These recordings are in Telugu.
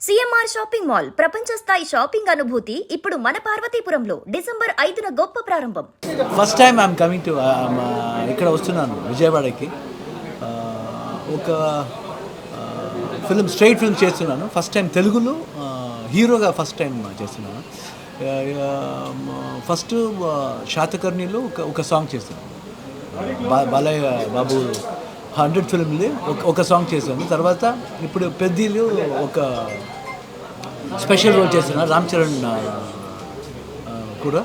సిఎంఆర్ షాపింగ్ మాల్ ప్రపంచ స్థాయి షాపింగ్ అనుభూతి ఇప్పుడు మన పార్వతీపురంలో డిసెంబర్ 5న గొప్ప ప్రారంభం. First time I'm coming to ఇక్కడ వస్తున్నాను విజయవాడకి. ఒక ఫిల్మ్ స్ట్రైట్ ఫిల్మ్ చేస్తున్నాను. ఫస్ట్ టైం తెలుగులో హీరోగా ఫస్ట్ టైం చేస్తున్నాను. ఫస్ట్ శాతకర్ణిలో ఒక సాంగ్ చేస్తున్నాను. బాలయ్య బాబు 100 ఫిల్మ్లో ఒక సాంగ్ చేశాను. తర్వాత ఇప్పుడు పెద్దీలు ఒక స్పెషల్ రోల్ చేస్తున్నాను, రామ్ చరణ్ కూడా.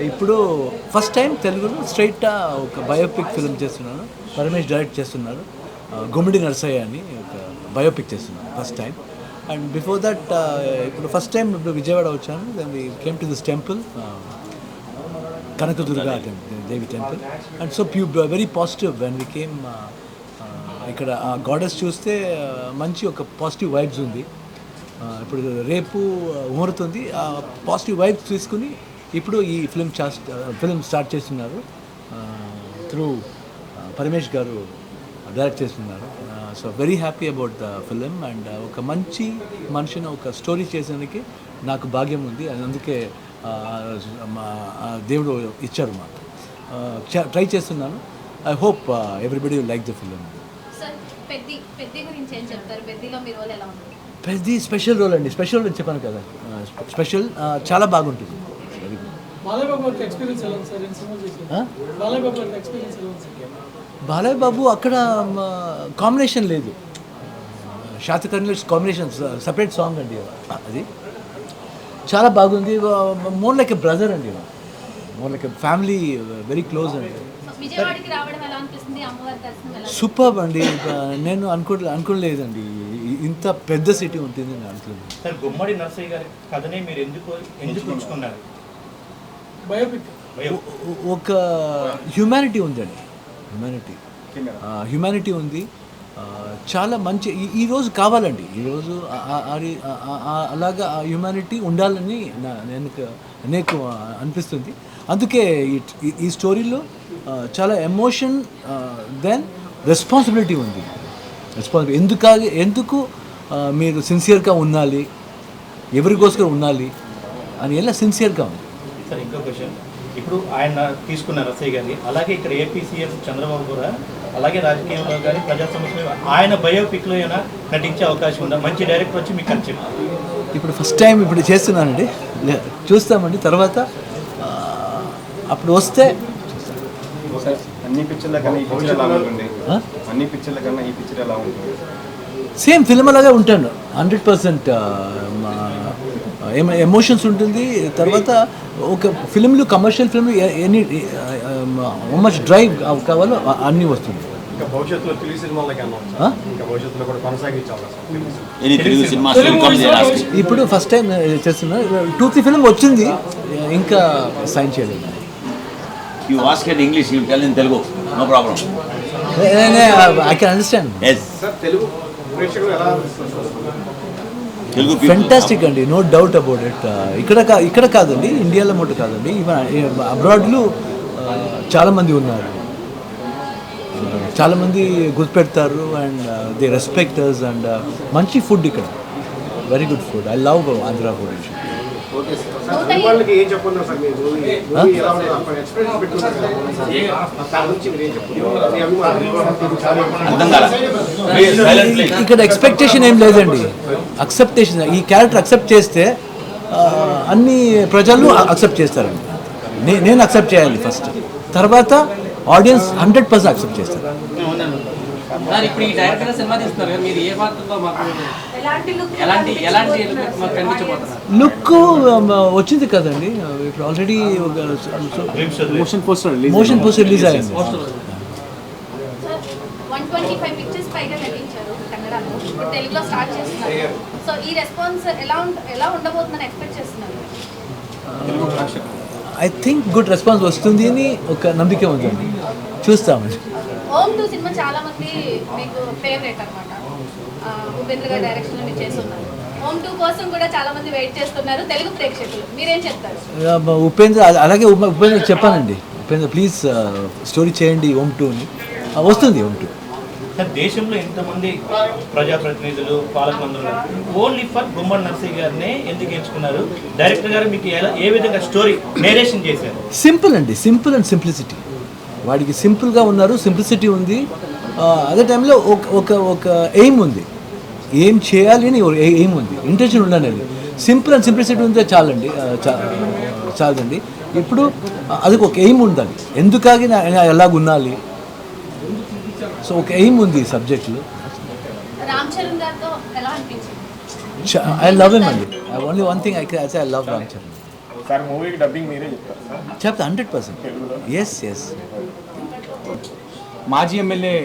ఇప్పుడు ఫస్ట్ టైం తెలుగులో స్ట్రైట్ ఒక బయోపిక్ ఫిల్మ్ చేస్తున్నాను. పరమేష్ డైరెక్ట్ చేస్తున్నారు. గుమ్మడి నరసయ్య అని ఒక బయోపిక్ చేస్తున్నాను first time. And before that ఇప్పుడు ఫస్ట్ టైం ఇప్పుడు విజయవాడ వచ్చాను. Then we came to this temple, Kanakadurga Devi temple. And so very positive when we came. ఇక్కడ గాడెస్ చూస్తే మంచి ఒక పాజిటివ్ వైబ్స్ ఉంది. ఇప్పుడు రేపు ముహూర్తుంది. ఆ పాజిటివ్ వైబ్స్ తీసుకుని ఇప్పుడు ఈ ఫిల్మ్ స్టార్ట్ చేస్తున్నారు. త్రూ పరమేష్ గారు డైరెక్ట్ చేస్తున్నారు. So very happy about the film. And ఒక మంచి మనిషిని ఒక స్టోరీ చేసేందుకు నాకు భాగ్యం ఉంది. అందుకే దేవుడు ఇచ్చారు మాకు. ట్రై చేస్తున్నాను. I hope everybody will like the film. పెద్ద స్పెషల్ రోల్ అండి. స్పెషల్ రోల్ చెప్పాను కదా, స్పెషల్ చాలా బాగుంటుంది. బాలయ్య బాబు అక్కడ కాంబినేషన్ లేదు. శాతకర్ణిలో కాంబినేషన్ సపరేట్ సాంగ్ అండి. అది చాలా బాగుంది. మోర్ లైక్ ఎ బ్రదర్ అండి, more like a family, very close అండి. సూపర్ అండి. నేను అనుకోలేదండి ఇంత పెద్ద సిటీ ఉంటుంది నేను అనుకోలేదు. సార్, గుమ్మడి నరసయ్య గారి కథనే మీరు ఎందుకు ఎంచుకున్నారు? ఒక హ్యూమానిటీ ఉందండి. హ్యూమానిటీ ఉంది. చాలా మంచి ఈరోజు కావాలండి. ఈరోజు అలాగా ఆ హ్యూమానిటీ ఉండాలని నాకు అనిపిస్తుంది. అందుకే ఈ స్టోరీలో చాలా ఎమోషన్, దెన్ రెస్పాన్సిబిలిటీ ఉంది. ఎందుకు మీరు సిన్సియర్గా ఉండాలి, ఎవరికోసం ఉండాలి అని ఎలా సిన్సియర్గా ఉంది. సార్, ఇంకో క్వశ్చన్. ఇప్పుడు ఆయన తీసుకున్న రసయ్య గారిని, అలాగే ఇక్కడ ఏపీ సీఎం చంద్రబాబు కూడా అలాగే రాజకీయంలో కానీ ప్రజా సమస్యలు ఆయన బయోపిక్లో అయినా నటించే అవకాశం ఉందా? మంచి డైరెక్టర్ వచ్చి మీకు ఖర్చు. ఇప్పుడు ఫస్ట్ టైం ఇప్పుడు చేస్తున్నానండి. చూస్తామండి తర్వాత అప్పుడు వస్తే. అన్ని పిక్చర్ల కన్నా ఈ పిక్చర్ ఎలా ఉంటుంది? అన్ని పిక్చర్ల కన్నా ఈ పిక్చర్ ఎలా ఉంటుంది? సేమ్ ఫిల్మ్ అలాగే ఉంటాను. 100% ఎమోషన్స్ ఉంటుంది. తర్వాత ఒక ఫిల్మ్లు, కమర్షియల్ ఫిల్మ్లు ఎనీ మచ్ డ్రైవ్ కావాలో అన్నీ వస్తుంది. ఇంకా భవిష్యత్తులో తెలుగు సినిమాలకి ఇంకా భవిష్యత్తులో కూడా కొనసాగించాలి. ఇప్పుడు ఫస్ట్ టైం చేస్తున్నా. 2-3 ఫిల్మ్ వచ్చింది, ఇంకా సైన్ చేయలేదు. You ask in English, you tell in Telugu, no problem. I can understand. Yes. Sir, Telugu ప్రేక్షకులు ఎలా Telugu people. ఫెంటాస్టిక్ అండి, నో డౌట్ అబౌట్ ఇట్. ఇక్కడ కాదండి, ఇండియాలో మటు కాదండి, ఈవెన్ అబ్రాడ్లో చాలామంది ఉన్నారు. చాలామంది గుర్తుపెడతారు. And they respecters. అండ్ మంచి ఫుడ్ ఇక్కడ, very good food. I love Andhra food. Okay sir, వాళ్ళకి ఏం చెప్పన్నారు సార్? మీరు మూవీ ఎలా ఉంది? అక్కడ ఎక్స్పీరియన్స్ పెట్టుకున్నారు దాని గురించి మీరు ఏం చెప్పారు? ఇక్కడ ఎక్స్పెక్టేషన్ ఏం లేదండి, అక్సెప్టేషన్. ఈ క్యారెక్టర్ అక్సెప్ట్ చేస్తే అన్ని ప్రజలు అక్సెప్ట్ చేస్తారండి. నేను అక్సెప్ట్ చేయాలి ఫస్ట్, తర్వాత ఆడియన్స్ 100% అక్సెప్ట్ చేస్తారు. ఇప్పుడు ఈ డైరెక్టర్ సినిమా తీస్తున్నారు కదా, మీరు ఏ పాత్రలో మాకు ఎలాంటి లుక్ వచ్చింది కదండి. ఇప్పుడు ఆల్రెడీ మోషన్ పోస్టర్ రిలీజ్ అయింది. 125 పిక్చర్స్ పైగా నటించారు కన్నడలో. ఇప్పుడు తెలుగులో స్టార్ట్ చేస్తున్నారు. సో ఈ రెస్పాన్స్ ఎలా ఉండబోతుందని ఎక్స్పెక్ట్ చేస్తున్నారు? ఐ థింక్ గుడ్ రెస్పాన్స్ వస్తుంది అని ఒక నమ్మకం ఉందండి. చూస్తామండి. ఓం 2 సినిమా చాలా మంది మీకు ఫేవరెట్ అన్నమాట. ఉపేంద్ర గారి డైరెక్షన్లో మీరు చేస్తున్నారు. ఓం 2 కోసం కూడా చాలా మంది వెయిట్ చేస్తున్నారు తెలుగు ప్రేక్షకులు. మీరేం చెప్తారు? ఉపేంద్ర అలాగే ఉపేంద్ర చెప్పానండి. ఉపేంద్ర ప్లీజ్ స్టోరీ చేయండి ఓం 2 అని. వస్తుంది ఓం 2. సార్ దేశంలో ఎంతమంది ప్రజాప్రతినిధులు పాలకమంత్రులు ఉన్నారు, ఓన్లీ ఫర్ గుమ్మడి నరసయ్య గారినే ఎందుకు ఎంచుకున్నారు? డైరెక్టర్ గారు మీకు ఏ విధంగా స్టోరీ నేరేషన్ చేశారు? సింపుల్ అండి, సింపుల్ అండ్ సింప్లిసిటీ. వాడికి సింపుల్గా ఉన్నారు, సింప్లిసిటీ ఉంది. అదే టైంలో ఒక ఎయిమ్ ఉంది, ఏం చేయాలి అని ఎయిమ్ ఉంది, ఇంటెన్షన్ ఉండాలి. సింపుల్ అండ్ సింప్లిసిటీ ఉంటే చాలండి, చాలండి. ఇప్పుడు అది ఒక ఎయిమ్ ఉండాలి, ఎందుకాగి ఎలాగ ఉండాలి. సో ఒక ఎయిమ్ ఉంది ఈ సబ్జెక్టులో. రామ్ చరణ్ గారితో ఎలా అనిపించింది? ఐ లవ్ హిమ్ అండి. Only one thing I love Ram Charan. Sir మూవీకి డబ్బింగ్ మీరే చెప్తారు సార్? చెప్తా 100%. ఎస్. మాజీ ఎమ్మెల్యే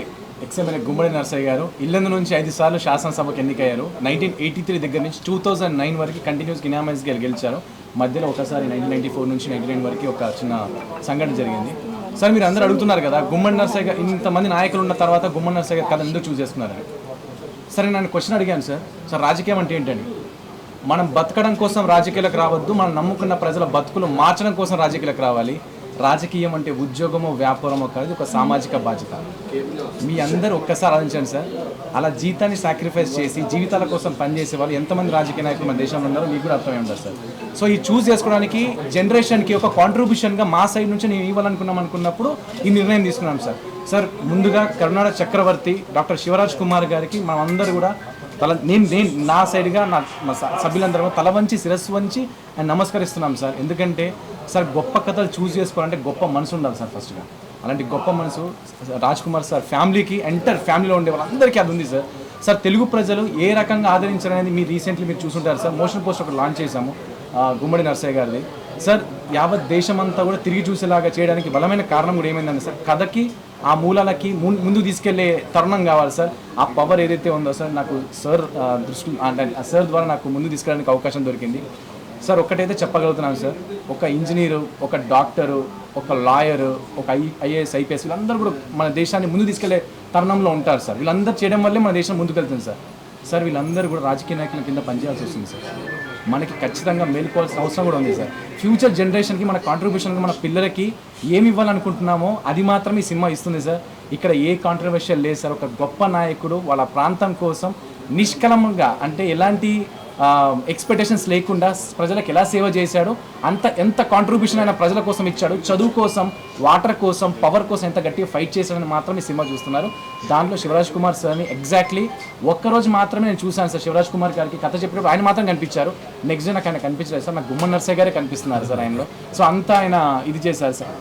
ఎక్స్ఎమ్మెల్యే గుమ్మడి నరసయ్య గారు ఇల్లందు నుంచి 5 సార్లు శాసనసభకు ఎన్నికయ్యారు. 1983 దగ్గర నుంచి 2009 వరకు కంటిన్యూస్గా ఇనామస్గా గెలిచారు. మధ్యలో ఒకసారి 1994 నుంచి 1999 వరకు ఒక చిన్న సంఘటన జరిగింది. సార్ మీరు అందరూ అడుగుతున్నారు కదా, గుమ్మడి నరసయ్య గారు ఇంతమంది నాయకులు ఉన్న తర్వాత గుమ్మడి నరసయ్య గారు కథ ఎందుకు చూస్ చేసుకున్నారని. సరే నన్ను క్వశ్చన్ అడిగాను సార్ రాజకీయం అంటే ఏంటని. మనం బతకడం కోసం రాజకీయాలకు రావద్దు, మనం నమ్ముకున్న ప్రజల బతుకులు మార్చడం కోసం రాజకీయాలకు రావాలి. రాజకీయం అంటే ఉద్యోగమో వ్యాపారమో కాదు, ఒక సామాజిక బాధ్యత. మీ అందరూ ఒక్కసారి ఆలోచించండి సార్, అలా జీతాన్ని సాక్రిఫైస్ చేసి జీవితాల కోసం పనిచేసే వాళ్ళు ఎంతమంది రాజకీయ నాయకులు మన దేశంలో ఉన్నారో మీకు కూడా అర్థమై ఉంటారు సార్. సో ఈ చూస్ చేసుకోవడానికి జనరేషన్కి ఒక కాంట్రిబ్యూషన్గా మా సైడ్ నుంచి నేను ఇవ్వాలనుకున్నప్పుడు ఈ నిర్ణయం తీసుకున్నాం సార్. సార్ ముందుగా కర్ణాటక చక్రవర్తి డాక్టర్ శివరాజ్ కుమార్ గారికి మనమందరూ కూడా నేను నా సైడ్గా మా సభ్యులందరూ తల వంచి శిరస్సు వంచి ఆయన నమస్కరిస్తున్నాం సార్. ఎందుకంటే సార్ గొప్ప కథలు చూస్ చేసుకోవాలంటే గొప్ప మనసు ఉండాలి సార్ ఫస్ట్గా. అలాంటి గొప్ప మనసు రాజ్ కుమార్ సార్ ఫ్యామిలీకి ఎంటర్ ఫ్యామిలీలో ఉండే వాళ్ళందరికీ అది ఉంది సార్. సార్ తెలుగు ప్రజలు ఏ రకంగా ఆదరించారనేది మీరు రీసెంట్లీ మీరు చూసుంటారు సార్. మోషన్ పోస్ట్ ఒకటి లాంచ్ చేశాము గుమ్మడి నరసయ్య గారిది. సార్ యావత్ దేశమంతా కూడా తిరిగి చూసేలాగా చేయడానికి బలమైన కారణం కూడా ఏమైందంటే సార్ కథకి ఆ మూలాలకి ముందుకు తీసుకెళ్లే తరుణం కావాలి సార్. ఆ పవర్ ఏదైతే ఉందో సార్ నాకు సార్ దృష్టి అంటే సార్ ద్వారా నాకు ముందు తీసుకెళ్ళడానికి అవకాశం దొరికింది సార్. ఒక్కటైతే చెప్పగలుగుతున్నాను సార్, ఒక ఇంజనీరు, ఒక డాక్టరు, ఒక లాయరు, ఒక ఐఏఎస్ ఐపీఎస్ వీళ్ళందరూ కూడా మన దేశాన్ని ముందు తీసుకెళ్లే తరుణంలో ఉంటారు సార్. వీళ్ళందరూ చేయడం వల్లే మన దేశం ముందుకెళ్తుంది సార్. సార్ వీళ్ళందరూ కూడా రాజకీయ నాయకుల కింద పనిచేయాల్సి వస్తుంది సార్. మనకి ఖచ్చితంగా మేలుకోవాల్సిన అవసరం కూడా ఉంది సార్. ఫ్యూచర్ జనరేషన్కి మన కాంట్రిబ్యూషన్కి మన పిల్లలకి ఏమి ఇవ్వాలనుకుంటున్నామో అది మాత్రమే ఈ సినిమా ఇస్తుంది సార్. ఇక్కడ ఏ కాంట్రవర్షియల్ లేదు సార్. ఒక గొప్ప నాయకుడు వాళ్ళ ప్రాంతం కోసం నిష్కలంగా అంటే ఎలాంటి ఎక్స్పెక్టేషన్స్ లేకుండా ప్రజలకు ఎలా సేవ చేశాడు, ఎంత కాంట్రిబ్యూషన్ అయినా ప్రజల కోసం ఇచ్చాడు, చదువు కోసం, వాటర్ కోసం, పవర్ కోసం ఎంత గట్టిగా ఫైట్ చేశాడని మాత్రమే సినిమా చూస్తున్నారు. దాంట్లో శివరాజ్ కుమార్ సార్ని ఎగ్జాక్ట్లీ ఒక్కరోజు మాత్రమే నేను చూశాను సార్. శివరాజ్ కుమార్ గారికి కథ చెప్పినప్పుడు ఆయన మాత్రం కనిపించారు. నెక్స్ట్ డే నాకు ఆయన కనిపించలేదు సార్. నాకు గుమ్మడి నరసయ్య గారే కనిపిస్తున్నారు సార్ ఆయనలో. సో అంతా ఆయన ఇది చేశారు sir.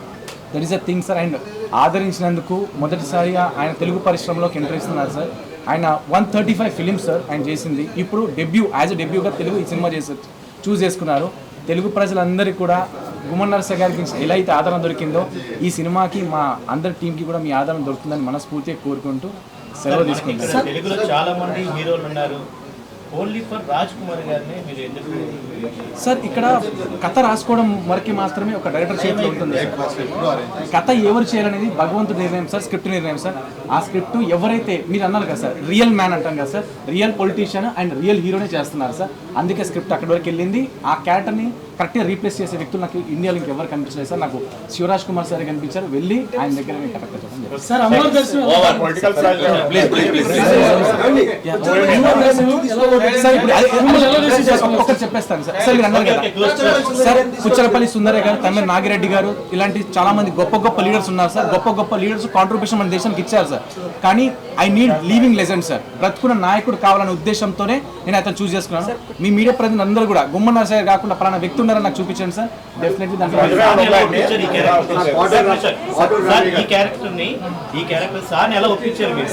That is a thing sir. And ఆదరించినందుకు మొదటిసారిగా ఆయన తెలుగు పరిశ్రమలోకి ఎంటర్ ఇస్తున్నారు సార్. ఆయన 135 ఫిలిమ్స్ సార్ ఆయన చేసింది. ఇప్పుడు యాజ్ ఎ డెబ్యూగా తెలుగు ఈ సినిమా చూస్ చేసుకున్నారు. తెలుగు ప్రజలందరికీ కూడా గుమ్మడి నరసయ్య గారికి ఎలా అయితే ఆదరణ దొరికిందో ఈ సినిమాకి మా అందరి టీంకి కూడా మీ ఆదరణ దొరుకుతుందని మనస్ఫూర్తిగా కోరుకుంటూ సెలవు తీసుకుంటారు. తెలుగులో చాలా మంది హీరోలు ఉన్నారు, ఓన్లీ ఫర్ రాజ్ కుమార్ గారిని మీరు ఎందుకు? సార్ ఇక్కడ కథ రాసుకోవడం వరకు మాత్రమే ఒక డైరెక్టర్ చేతిలో ఉంటుంది సార్. కథ ఎవరు చేయాలనేది భగవంతుడి నిర్ణయం సార్, స్క్రిప్ట్ నిర్ణయం సార్. ఆ స్క్రిప్ట్ ఎవరైతే మీరు అన్నారు కదా సార్, రియల్ మ్యాన్ అంటాం కదా sir, real politician and real హీరోనే చేస్తున్నారు సార్. అందుకే స్క్రిప్ట్ అక్కడి వరకు వెళ్ళింది. ఆ క్యారెక్టర్ని కరెక్ట్గా రీప్లేస్ చేసే వ్యక్తులు నాకు ఇండియాలో ఇంకెవరు కనిపించలేదు సార్. నాకు శివరాజ్ కుమార్ సార్ కనిపించారు. వెళ్ళి ఆయన దగ్గర కరెక్ట్గా చెప్పండి సార్. ఒకటి చెప్పేస్తాను సార్. సార్ మీరు అన్నారు కదా సార్, పుచ్చలపల్లి సుందరయ్య గారు, తమిళ నాగిరెడ్డి గారు ఇలాంటి చాలా మంది గొప్ప గొప్ప లీడర్స్ ఉన్నారు సార్. గొప్ప లీడర్స్ కాంట్రిబ్యూషన్ మన దేశానికి ఇచ్చారు సార్. కానీ I need living legend sir. బ్రతుకున్న నాయకుడు కావాలనే ఉద్దేశంతోనే నేను అతను చూస్ చేసుకున్నాను. మీ మీడియా ప్రతినిధులు అందరూ కూడా గుమ్మడి నరసయ్య కాకుండా పలానా వ్యక్తి ఉన్నారని నాకు చూపించండి సార్. డెఫినెట్లీ దాంట్లో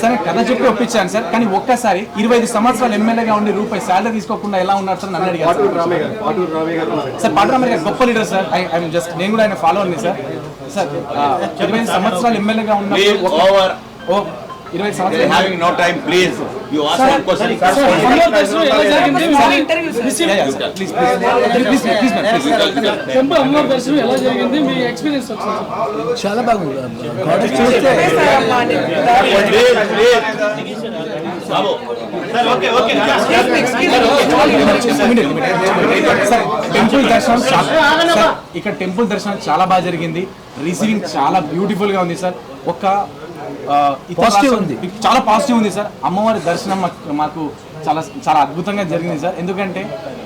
సార్ కథ చెప్పి ఒప్పించాను సార్. కానీ ఒక్కసారి 25 సంవత్సరాలు ఎమ్మెల్యేగా ఉండి రూపాయి శాలరీ తీసుకోకుండా ఎలా ఉన్నారు సార్ నన్ను అడిగారు సార్. పాటరామయ్య గారు గొప్ప లీడర్ సార్. జస్ట్ నేను కూడా ఆయన ఫాలో అయింది సార్. సార్ 25 సంవత్సరాలు ఎమ్మెల్యేగా ఉన్న 20 సంవత్సరాలు having no time, please. You ask one question. చాలా బాగుంది. చూస్తే ఇక్కడ టెంపుల్ దర్శనం చాలా బాగా జరిగింది. రిసీవింగ్ చాలా బ్యూటిఫుల్ గా ఉంది సార్. ఒక Positive ఉంది. చాలా పాజిటివ్ ఉంది సార్. అమ్మవారి దర్శనం మాకు చాలా చాలా అద్భుతంగా జరిగింది సార్. ఎందుకంటే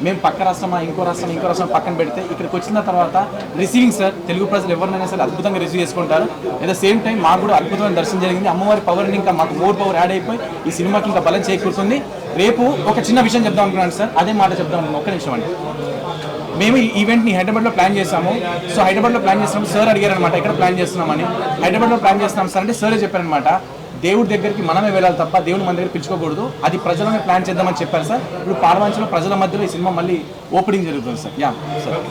మేము పక్క రాష్ట్రం ఇంకో రాష్ట్రం పక్కన పెడితే ఇక్కడికి వచ్చిన తర్వాత రిసీవింగ్ సార్ తెలుగు ప్రజలు ఎవరినైనా సరే అద్భుతంగా రిసీవ్ చేసుకుంటారు. అట్ ద సేమ్ టైం మాకు కూడా అద్భుతమైన దర్శనం జరిగింది. అమ్మవారి పవర్ని ఇంకా మాకు మోర్ పవర్ యాడ్ అయిపోయి ఈ సినిమాకి ఇంకా బలం చేకూరుతుంది. రేపు ఒక చిన్న విషయం చెప్దాం అనుకున్నాను సార్, అదే మాట చెప్దాం అనుకున్నాను. ఒక్క నిమిషం అండి. మేము ఈ ఈవెంట్ని హైదరాబాద్లో ప్లాన్ చేసాము. సో హైదరాబాద్లో ప్లాన్ చేస్తున్నాం. సార్ అడిగారు అనమాట ఎక్కడ ప్లాన్ చేస్తున్నామని. హైదరాబాద్లో ప్లాన్ చేస్తున్నాం సార్ అంటే సారే చెప్పారనమాట, దేవుడి దగ్గరికి మనమే వెళ్ళాలి తప్ప దేవుని మన దగ్గర పిలుచుకోకూడదు, అది ప్రజలనే ప్లాన్ చేద్దామని చెప్పారు సార్. ఇప్పుడు పాల్వంచలో ప్రజల మధ్యలో ఈ సినిమా మళ్ళీ ఓపెనింగ్ జరుగుతుంది సార్. Yeah sir.